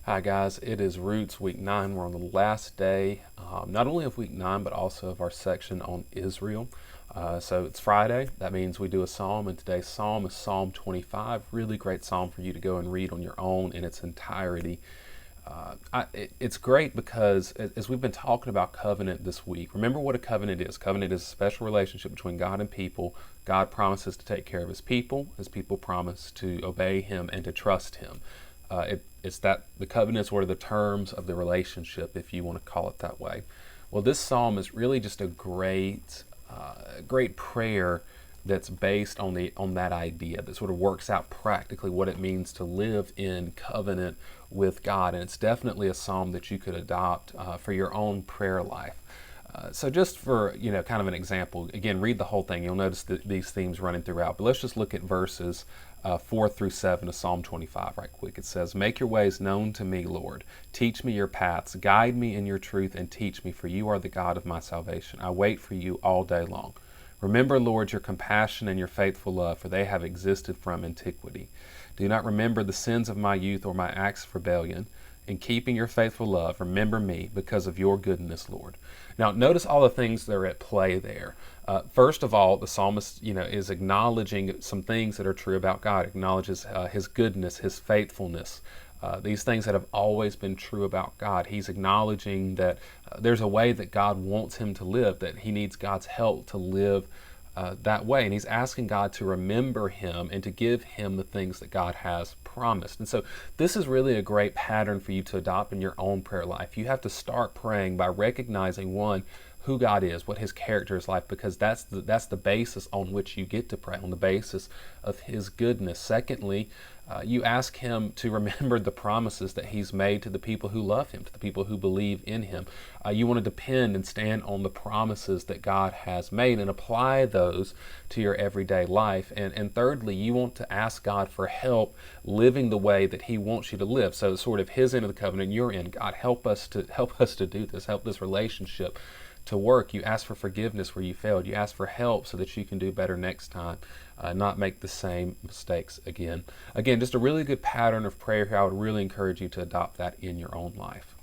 Hi guys, it is Roots Week 9. We're on the last day, not only of Week 9, but also of our section on Israel. So it's Friday. That means we do a psalm, and today's psalm is Psalm 25. Really great psalm for you to go and read on your own in its entirety. It's great because as we've been talking about covenant this week, remember what a covenant is. Covenant is a special relationship between God and people. God promises to take care of his people. His people promise to obey him and to trust him. It's that the covenant is sort of the terms of the relationship, if you want to call it that way. Well, this psalm is really just a great prayer that's based on that idea that sort of works out practically what it means to live in covenant with God, and it's definitely a psalm that you could adopt for your own prayer life. So just for kind of an example, again, read the whole thing. You'll notice these themes running throughout. But let's just look at verses 4 through 7 of Psalm 25 right quick. It says, "Make your ways known to me, Lord. Teach me your paths. Guide me in your truth and teach me, for you are the God of my salvation. I wait for you all day long. Remember, Lord, your compassion and your faithful love, for they have existed from antiquity. Do not remember the sins of my youth or my acts of rebellion. In keeping your faithful love, remember me because of your goodness, Lord." Now, notice all the things that are at play there. First of all, the psalmist, is acknowledging some things that are true about God. Acknowledges his goodness, his faithfulness. These things that have always been true about God. He's acknowledging that there's a way that God wants him to live, that he needs God's help to live that way. And he's asking God to remember him and to give him the things that God has promised. And so this is really a great pattern for you to adopt in your own prayer life. You have to start praying by recognizing, one, who God is, what his character is like, because that's the basis on which you get to pray, on the basis of his goodness. Secondly, you ask him to remember the promises that he's made to the people who love him, to the people who believe in him. You want to depend and stand on the promises that God has made and apply those to your everyday life. And thirdly, you want to ask God for help living the way that he wants you to live. So sort of his end of the covenant, you're in. God, help us to do this, help this relationship to work. You ask for forgiveness where you failed. You ask for help so that you can do better next time, not make the same mistakes again. Again, just a really good pattern of prayer here. I would really encourage you to adopt that in your own life.